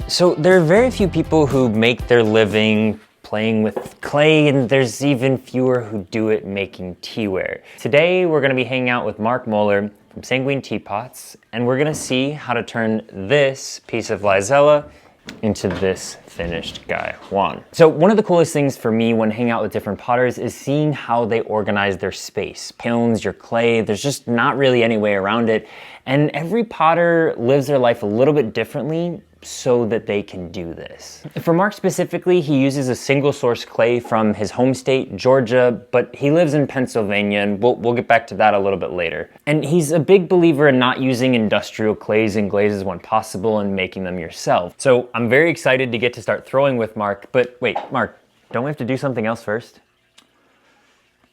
So there are very few people who make their living playing with clay, and there's even fewer who do it making teaware. Today we're going to be hanging out with Mark Moeller from Sanguine Teapots, and we're going to see how to turn this piece of Lizella into this finished gaiwan. So one of the coolest things for me when hanging out with different potters is seeing how they organize their space. Kilns, your clay, there's just not really any way around it. And every potter lives their life a little bit differently so that they can do this. For Mark specifically, he uses a single source clay from his home state, Georgia, but he lives in Pennsylvania, and we'll get back to that a little bit later. And he's a big believer in not using industrial clays and glazes when possible and making them yourself. So I'm very excited to get to start throwing with Mark, but wait, Mark, don't we have to do something else first?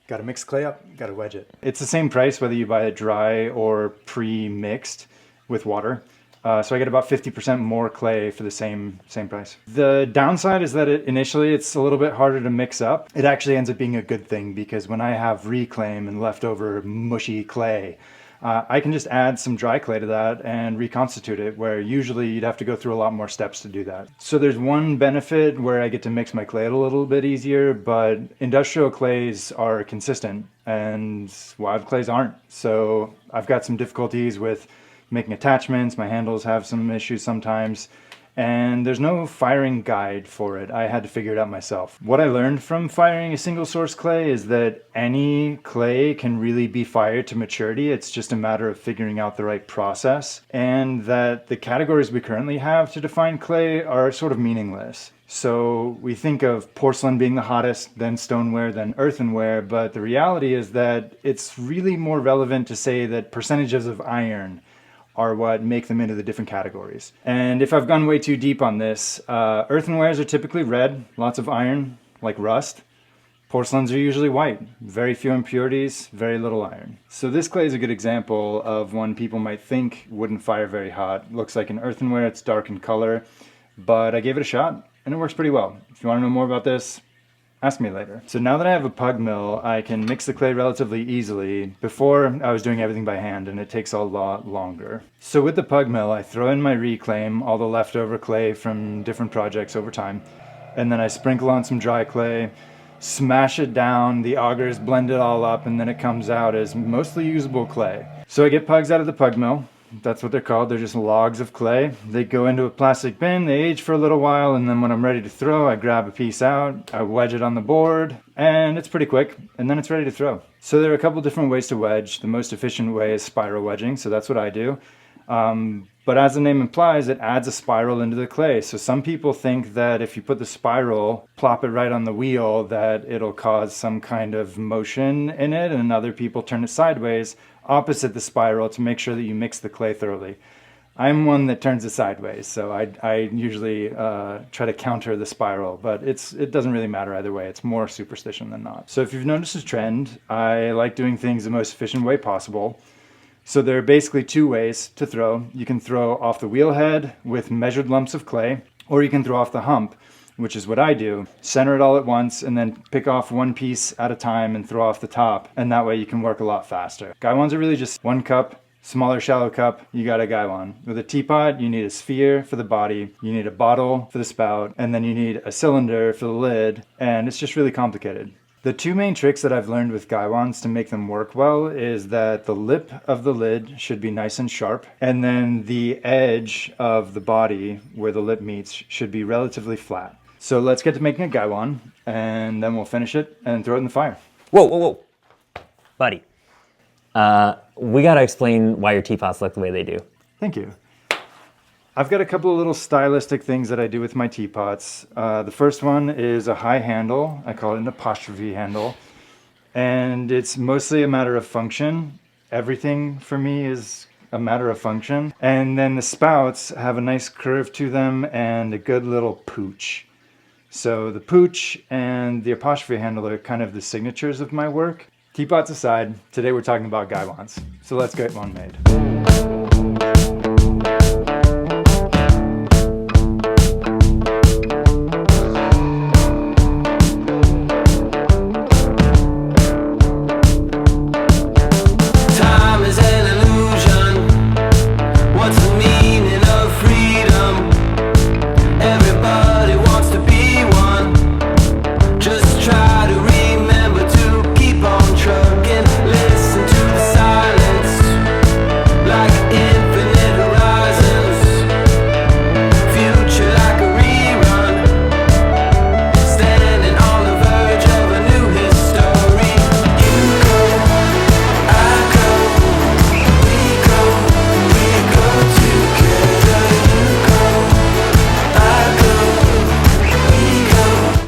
Got to mix clay up, got to wedge it. It's the same price whether you buy it dry or pre-mixed with water. So I get about 50% more clay for the same price. The downside is that initially it's a little bit harder to mix up. It actually ends up being a good thing because when I have reclaim and leftover mushy clay, I can just add some dry clay to that and reconstitute it, where usually you'd have to go through a lot more steps to do that. So there's one benefit where I get to mix my clay a little bit easier, but industrial clays are consistent and wild clays aren't. So I've got some difficulties with making attachments. My handles have some issues sometimes, and there's no firing guide for it. I had to figure it out myself. What I learned from firing a single source clay is that any clay can really be fired to maturity. It's just a matter of figuring out the right process, and that the categories we currently have to define clay are sort of meaningless. So we think of porcelain being the hottest, then stoneware, then earthenware, but the reality is that it's really more relevant to say that percentages of iron are what make them into the different categories. And if I've gone way too deep on this, earthenwares are typically red, lots of iron, like rust. Porcelains are usually white, very few impurities, very little iron. So this clay is a good example of one people might think wouldn't fire very hot. Looks like an earthenware, it's dark in color, but I gave it a shot and it works pretty well. If you want to know more about this, ask me later. So now that I have a pug mill, I can mix the clay relatively easily. Before, I was doing everything by hand and it takes a lot longer. So with the pug mill, I throw in my reclaim, all the leftover clay from different projects over time, and then I sprinkle on some dry clay, smash it down, the augers blend it all up, and then it comes out as mostly usable clay. So I get pugs out of the pug mill. That's what they're called. They're just logs of clay. They go into a plastic bin, they age for a little while, and then when I'm ready to throw, I grab a piece out, I wedge it on the board, and it's pretty quick, and then it's ready to throw. So there are a couple different ways to wedge. The most efficient way is spiral wedging, so that's what I do. But as the name implies, it adds a spiral into the clay. So some people think that if you put the spiral, plop it right on the wheel, that it'll cause some kind of motion in it, and other people turn it sideways, opposite the spiral, to make sure that you mix the clay thoroughly. I'm one that turns it sideways, so I usually try to counter the spiral, but it doesn't really matter either way. It's more superstition than not. So if you've noticed a trend, I like doing things the most efficient way possible. So there are basically two ways to throw. You can throw off the wheel head with measured lumps of clay, or you can throw off the hump, which is what I do. Center it all at once and then pick off one piece at a time and throw off the top, and that way you can work a lot faster. Gaiwans are really just one cup, smaller shallow cup, you got a gaiwan. With a teapot, you need a sphere for the body, you need a bottle for the spout, and then you need a cylinder for the lid, and it's just really complicated. The two main tricks that I've learned with gaiwans to make them work well is that the lip of the lid should be nice and sharp, and then the edge of the body where the lip meets should be relatively flat. So let's get to making a gaiwan, and then we'll finish it and throw it in the fire. Whoa. Buddy, we gotta explain why your teapots look the way they do. Thank you. I've got a couple of little stylistic things that I do with my teapots. The first one is a high handle. I call it an apostrophe handle. And it's mostly a matter of function. Everything for me is a matter of function. And then the spouts have a nice curve to them and a good little pooch. So the pooch and the apostrophe handle are kind of the signatures of my work. Teapots aside, today we're talking about gaiwans. So let's get one made.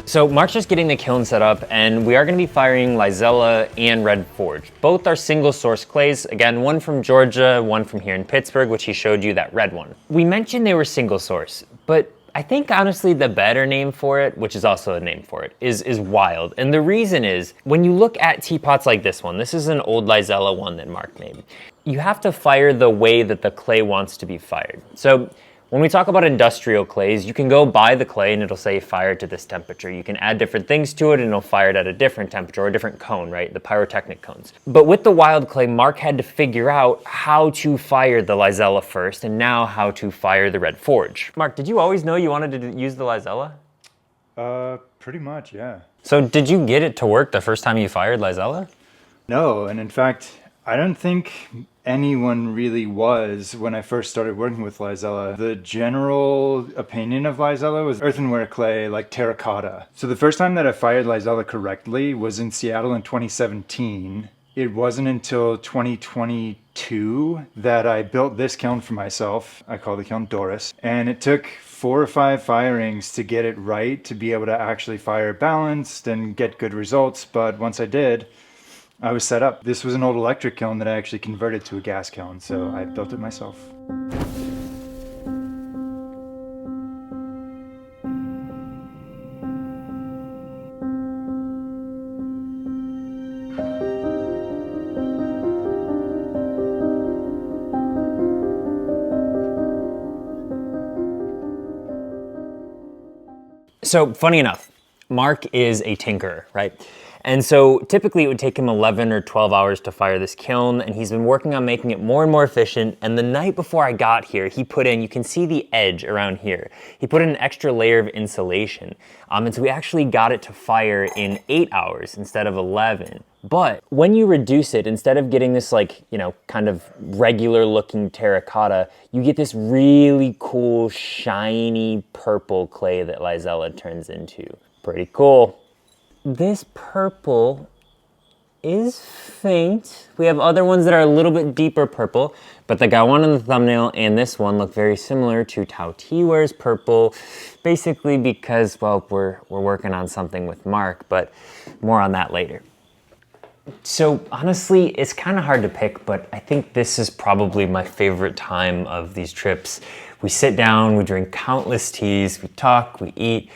So Mark's just getting the kiln set up, and we are going to be firing Lizella and Red Forge. Both are single source clays. Again, one from Georgia, one from here in Pittsburgh, which he showed you, that red one. We mentioned they were single source, but I think honestly the better name for it, which is also a name for it, is wild. And the reason is, when you look at teapots like this one, this is an old Lizella one that Mark made. You have to fire the way that the clay wants to be fired. So when we talk about industrial clays, you can go buy the clay and it'll say fire to this temperature. You can add different things to it and it'll fire it at a different temperature or a different cone, right? The pyrotechnic cones. But with the wild clay, Mark had to figure out how to fire the Lizella first and now how to fire the Red Forge. Mark, did you always know you wanted to use the Lizella? Pretty much, yeah. So did you get it to work the first time you fired Lizella? No, and in fact, I don't think anyone really was when I first started working with Lizella. The general opinion of Lizella was earthenware clay, like terracotta. So the first time that I fired Lizella correctly was in Seattle in 2017. It wasn't until 2022 that I built this kiln for myself. I call the kiln Doris. And it took 4 or 5 firings to get it right, to be able to actually fire balanced and get good results. But once I did, I was set up. This was an old electric kiln that I actually converted to a gas kiln, so I built it myself. So funny enough, Mark is a tinkerer, right? And so typically it would take him 11 or 12 hours to fire this kiln, and he's been working on making it more and more efficient. And the night before I got here, he put in, you can see the edge around here, he put in an extra layer of insulation. And so we actually got it to fire in 8 hours instead of 11. But when you reduce it, instead of getting this like, you know, kind of regular looking terracotta, you get this really cool, shiny purple clay that Lizella turns into. Pretty cool. This purple is faint. We have other ones that are a little bit deeper purple, but the guy one in the thumbnail and this one look very similar to Tao Teaware's purple, basically because, well, we're working on something with Mark, but more on that later. So honestly, it's kind of hard to pick, but I think this is probably my favorite time of these trips. We sit down, we drink countless teas, we talk, we eat,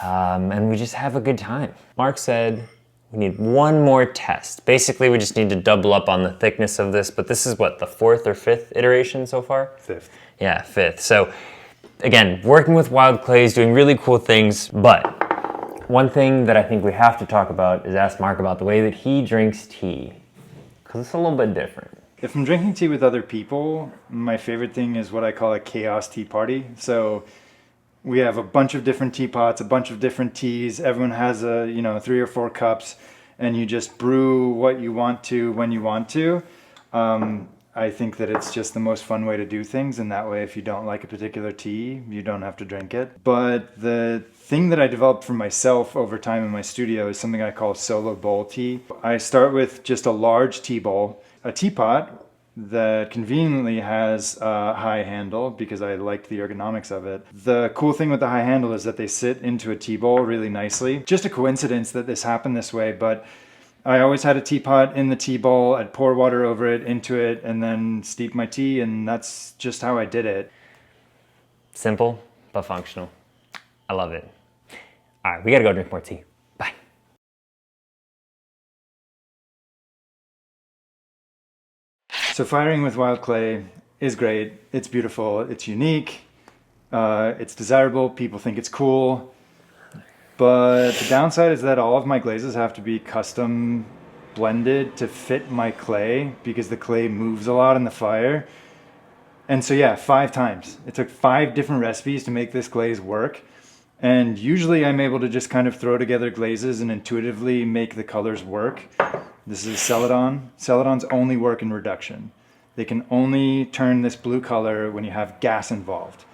and we just have a good time. Mark said we need one more test. Basically, we just need to double up on the thickness of this, but this is what, the 4th or 5th iteration so far? 5th. Yeah, 5th. So again, working with wild clays, doing really cool things, but one thing that I think we have to talk about is ask Mark about the way that he drinks tea, because it's a little bit different. If I'm drinking tea with other people, my favorite thing is what I call a chaos tea party. So we have a bunch of different teapots, a bunch of different teas. Everyone has 3 or 4 cups, and you just brew what you want to when you want to. I think that it's just the most fun way to do things, and that way if you don't like a particular tea, you don't have to drink it. But the thing that I developed for myself over time in my studio is something I call solo bowl tea. I start with just a large tea bowl, a teapot that conveniently has a high handle because I liked the ergonomics of it. The cool thing with the high handle is that they sit into a tea bowl really nicely. Just a coincidence that this happened this way, but I always had a teapot in the tea bowl. I'd pour water over it, into it, and then steep my tea, and that's just how I did it. Simple, but functional. I love it. All right, we gotta go drink more tea. Bye. So firing with wild clay is great. It's beautiful. It's unique. It's desirable. People think it's cool. But the downside is that all of my glazes have to be custom blended to fit my clay because the clay moves a lot in the fire. And so yeah, 5 times. It took 5 different recipes to make this glaze work. And usually I'm able to just kind of throw together glazes and intuitively make the colors work. This is Celadon. Celadons only work in reduction. They can only turn this blue color when you have gas involved.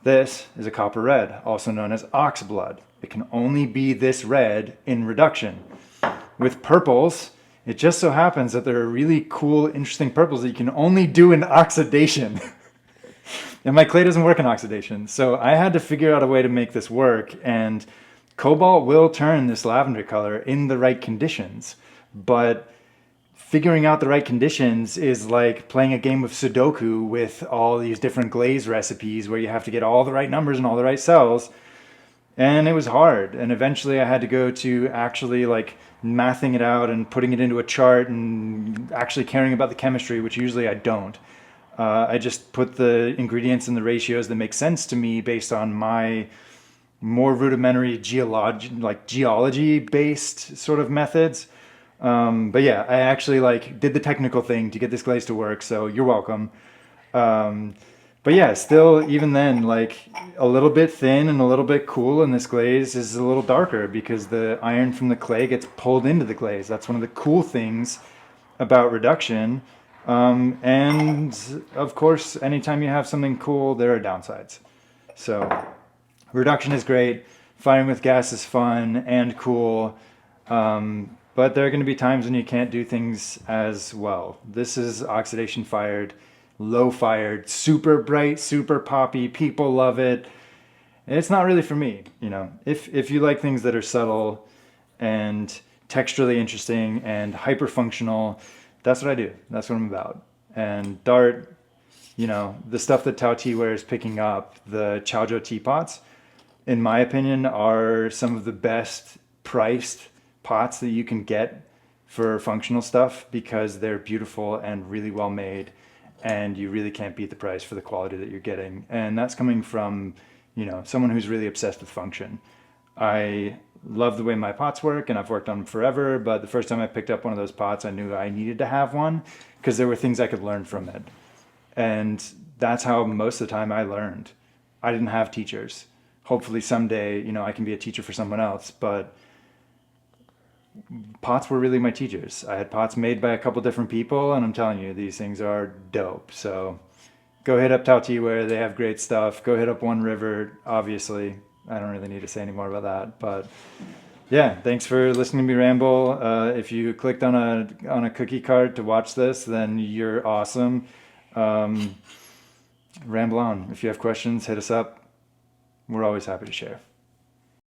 This is a copper red, also known as ox blood. It can only be this red in reduction. With purples, it just so happens that there are really cool, interesting purples that you can only do in oxidation. And my clay doesn't work in oxidation. So I had to figure out a way to make this work. And cobalt will turn this lavender color in the right conditions. But figuring out the right conditions is like playing a game of Sudoku with all these different glaze recipes where you have to get all the right numbers and all the right cells. And it was hard. And eventually I had to go to actually like mathing it out and putting it into a chart and actually caring about the chemistry, which usually I don't. I just put the ingredients and the ratios that make sense to me based on my more rudimentary geology based sort of methods. But yeah, I actually like did the technical thing to get this glaze to work. So you're welcome. But yeah, still, even then, like a little bit thin and a little bit cool, and this glaze is a little darker because the iron from the clay gets pulled into the glaze. That's one of the cool things about reduction. And of course, anytime you have something cool, there are downsides. So reduction is great. Firing with gas is fun and cool. But there are going to be times when you can't do things as well. This is oxidation fired, low fired, super bright, super poppy. People love it. It's not really for me, you know. If you like things that are subtle and texturally interesting and hyper functional, that's what I do. That's what I'm about. And Dart, you know, the stuff that Tao Teaware is picking up, the Chaozhou teapots, in my opinion, are some of the best priced pots that you can get for functional stuff because they're beautiful and really well made, and you really can't beat the price for the quality that you're getting. And that's coming from, you know, someone who's really obsessed with function. I love the way my pots work and I've worked on them forever, but the first time I picked up one of those pots, I knew I needed to have one because there were things I could learn from it. And that's how most of the time I learned. I didn't have teachers. Hopefully someday, you know, I can be a teacher for someone else, but pots were really my teachers. I had pots made by a couple different people, and I'm telling you, these things are dope. So go hit up Tao Teaware. They have great stuff. Go hit up One River, obviously. I don't really need to say any more about that, but yeah, thanks for listening to me ramble. If you clicked on a cookie card to watch this, then you're awesome. Ramble on. If you have questions, hit us up. We're always happy to share.